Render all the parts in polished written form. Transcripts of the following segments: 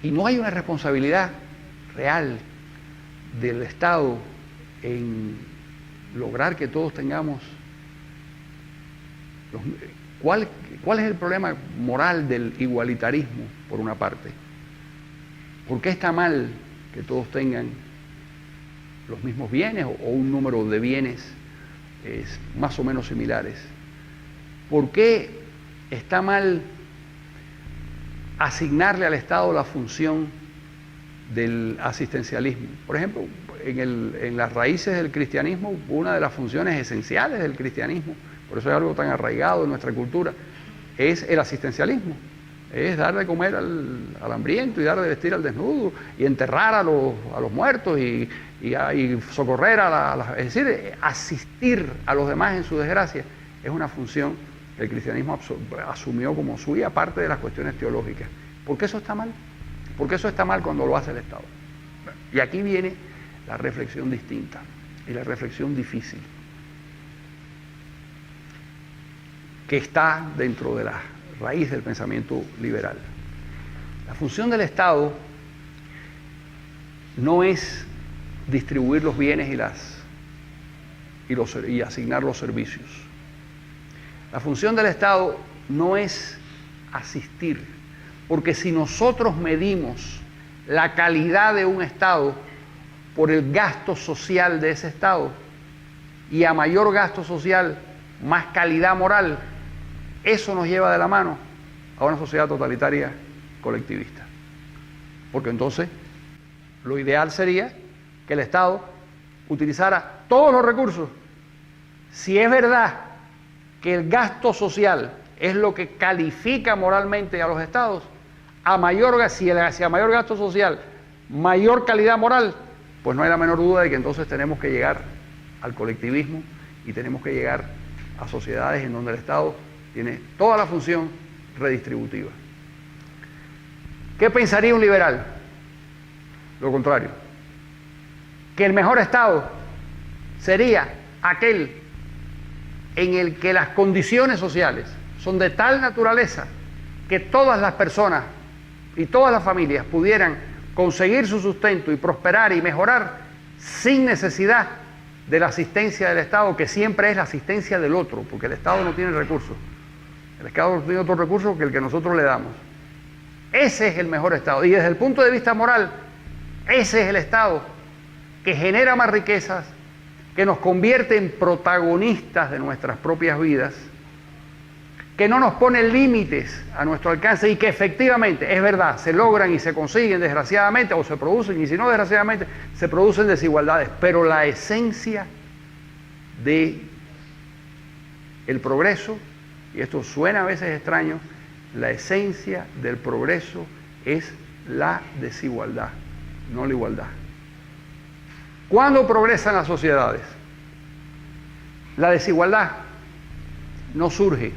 Y no hay una responsabilidad real del Estado en lograr que todos tengamos... ¿Cuál es el problema moral del igualitarismo, por una parte? ¿Por qué está mal que todos tengan los mismos bienes o un número de bienes más o menos similares? ¿Por qué está mal asignarle al Estado la función del asistencialismo? Por ejemplo, en las raíces del cristianismo, una de las funciones esenciales del cristianismo, por eso es algo tan arraigado en nuestra cultura, es el asistencialismo. Es dar de comer al hambriento y dar de vestir al desnudo y enterrar a los muertos y socorrer es decir, asistir a los demás en su desgracia. Es una función que el cristianismo asumió como suya, aparte de las cuestiones teológicas. ¿Por qué eso está mal? ¿Por qué eso está mal cuando lo hace el Estado? Y aquí viene la reflexión distinta y la reflexión difícil, que está dentro de la raíz del pensamiento liberal. La función del Estado no es distribuir los bienes y asignar los servicios. La función del Estado no es asistir, porque si nosotros medimos la calidad de un Estado por el gasto social de ese Estado, y a mayor gasto social, más calidad moral, eso nos lleva de la mano a una sociedad totalitaria colectivista. Porque entonces lo ideal sería que el Estado utilizara todos los recursos. Si es verdad que el gasto social es lo que califica moralmente a los Estados, si a mayor gasto social, mayor calidad moral, pues no hay la menor duda de que entonces tenemos que llegar al colectivismo y tenemos que llegar a sociedades en donde el Estado tiene toda la función redistributiva. ¿Qué pensaría un liberal? Lo contrario. Que el mejor Estado sería aquel en el que las condiciones sociales son de tal naturaleza que todas las personas y todas las familias pudieran conseguir su sustento y prosperar y mejorar sin necesidad de la asistencia del Estado, que siempre es la asistencia del otro, porque el Estado no tiene recursos. El Estado no tiene otro recurso que el que nosotros le damos. Ese es el mejor Estado. Y desde el punto de vista moral, ese es el Estado que genera más riquezas, que nos convierte en protagonistas de nuestras propias vidas, que no nos pone límites a nuestro alcance y que efectivamente, es verdad, se logran y se consiguen desgraciadamente, o se producen, y si no desgraciadamente, se producen desigualdades, pero la esencia de el progreso, y esto suena a veces extraño, la esencia del progreso es la desigualdad, no la igualdad. ¿Cuándo progresan las sociedades? La desigualdad no surge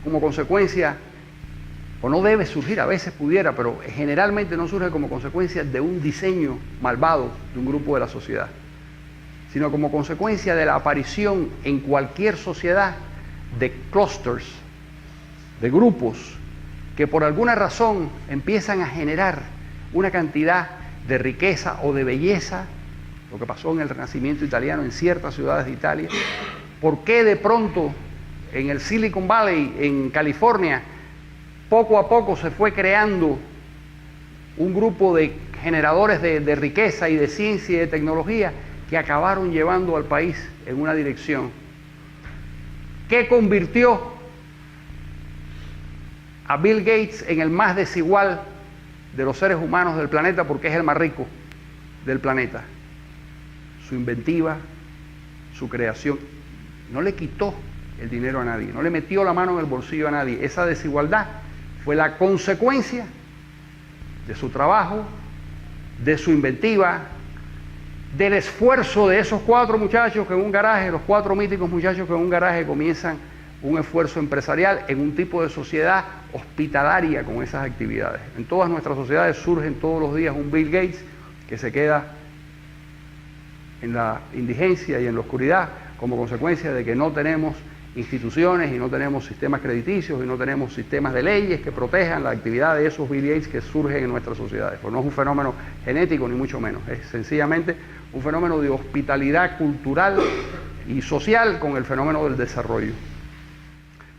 como consecuencia, o no debe surgir, a veces pudiera, pero generalmente no surge como consecuencia de un diseño malvado de un grupo de la sociedad, sino como consecuencia de la aparición en cualquier sociedad de clusters, de grupos que por alguna razón empiezan a generar una cantidad de riqueza o de belleza, lo que pasó en el Renacimiento italiano en ciertas ciudades de Italia. ¿Por qué de pronto en el Silicon Valley, en California, poco a poco se fue creando un grupo de generadores de riqueza y de ciencia y de tecnología que acabaron llevando al país en una dirección? ¿Qué convirtió a Bill Gates en el más desigual de los seres humanos del planeta, porque es el más rico del planeta? Su inventiva, su creación. No le quitó el dinero a nadie, no le metió la mano en el bolsillo a nadie. Esa desigualdad fue la consecuencia de su trabajo, de su inventiva, del esfuerzo de esos 4 muchachos que en un garaje, los 4 míticos muchachos que en un garaje comienzan un esfuerzo empresarial en un tipo de sociedad hospitalaria con esas actividades. En todas nuestras sociedades surgen todos los días un Bill Gates que se queda en la indigencia y en la oscuridad como consecuencia de que no tenemos instituciones y no tenemos sistemas crediticios y no tenemos sistemas de leyes que protejan la actividad de esos Billy Gates que surgen en nuestras sociedades. Pues no es un fenómeno genético ni mucho menos, es sencillamente un fenómeno de hospitalidad cultural y social con el fenómeno del desarrollo.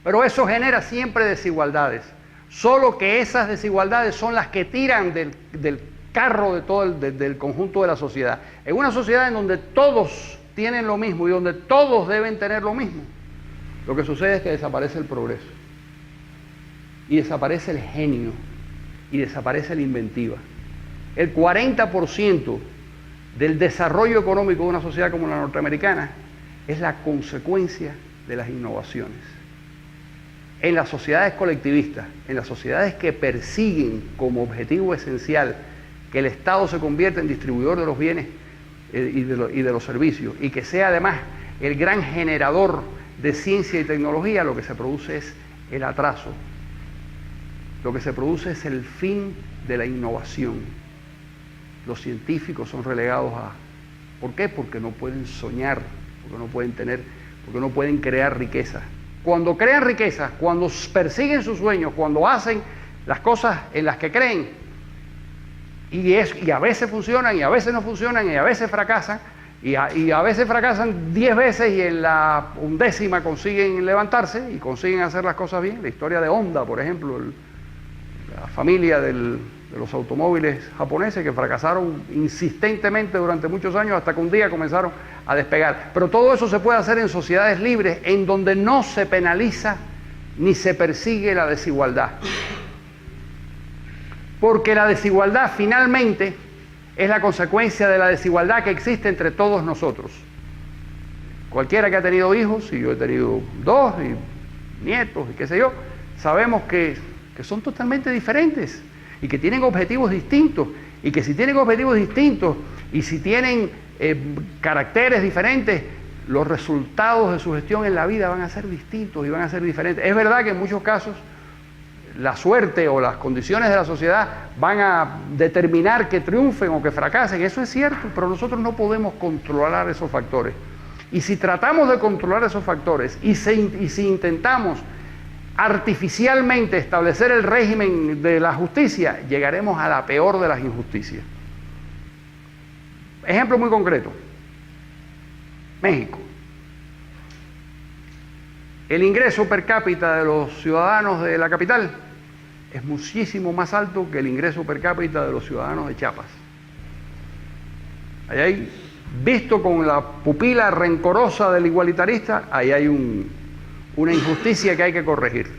Pero eso genera siempre desigualdades, solo que esas desigualdades son las que tiran del carro de todo del conjunto de la sociedad. En una sociedad en donde todos tienen lo mismo y donde todos deben tener lo mismo, lo que sucede es que desaparece el progreso, y desaparece el genio, y desaparece la inventiva. El 40% del desarrollo económico de una sociedad como la norteamericana es la consecuencia de las innovaciones. En las sociedades colectivistas, en las sociedades que persiguen como objetivo esencial que el Estado se convierta en distribuidor de los bienes y de los servicios, y que sea además el gran generador de ciencia y tecnología, lo que se produce es el atraso. Lo que se produce es el fin de la innovación. Los científicos son relegados a... ¿Por qué? Porque no pueden soñar, porque no pueden tener, porque no pueden crear riqueza. Cuando crean riqueza, cuando persiguen sus sueños, cuando hacen las cosas en las que creen, y a veces funcionan, y a veces no funcionan, y a veces fracasan, y a veces fracasan 10 veces y en la 11ª consiguen levantarse y consiguen hacer las cosas bien. La historia de Honda, por ejemplo, la familia de los automóviles japoneses que fracasaron insistentemente durante muchos años hasta que un día comenzaron a despegar. Pero todo eso se puede hacer en sociedades libres, en donde no se penaliza ni se persigue la desigualdad. Porque la desigualdad finalmente es la consecuencia de la desigualdad que existe entre todos nosotros. Cualquiera que ha tenido hijos, y yo he tenido 2, y nietos, y qué sé yo, sabemos que son totalmente diferentes, y que tienen objetivos distintos, y que si tienen objetivos distintos, y si tienen caracteres diferentes, los resultados de su gestión en la vida van a ser distintos y van a ser diferentes. Es verdad que en muchos casos la suerte o las condiciones de la sociedad van a determinar que triunfen o que fracasen, eso es cierto, pero nosotros no podemos controlar esos factores. Y si tratamos de controlar esos factores y si intentamos artificialmente establecer el régimen de la justicia, llegaremos a la peor de las injusticias. Ejemplo muy concreto: México. El ingreso per cápita de los ciudadanos de la capital es muchísimo más alto que el ingreso per cápita de los ciudadanos de Chiapas. Ahí hay, visto con la pupila rencorosa del igualitarista, ahí hay una injusticia que hay que corregir.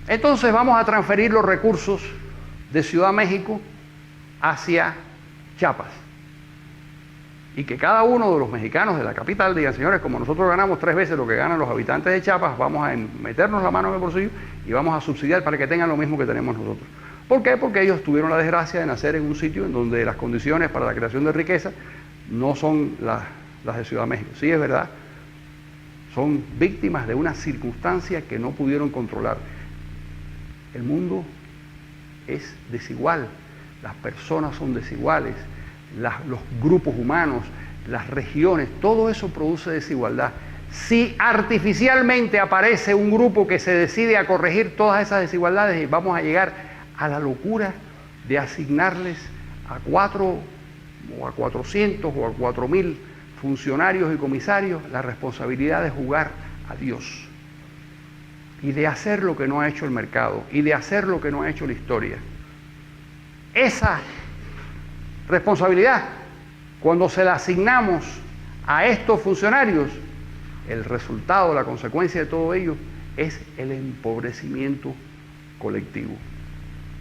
Entonces vamos a transferir los recursos de Ciudad México hacia Chiapas. Y que cada uno de los mexicanos de la capital digan: señores, como nosotros ganamos 3 veces lo que ganan los habitantes de Chiapas, vamos a meternos la mano en el bolsillo y vamos a subsidiar para que tengan lo mismo que tenemos nosotros. ¿Por qué? Porque ellos tuvieron la desgracia de nacer en un sitio en donde las condiciones para la creación de riqueza no son las de Ciudad México. Sí, es verdad, son víctimas de una circunstancia que no pudieron controlar. El mundo es desigual, las personas son desiguales, los grupos humanos, las regiones, todo eso produce desigualdad. Si artificialmente aparece un grupo que se decide a corregir todas esas desigualdades, vamos a llegar a la locura de asignarles a 4 o a 400 o a 4.000 funcionarios y comisarios la responsabilidad de jugar a Dios y de hacer lo que no ha hecho el mercado y de hacer lo que no ha hecho la historia. Esa responsabilidad, cuando se la asignamos a estos funcionarios, el resultado, la consecuencia de todo ello es el empobrecimiento colectivo.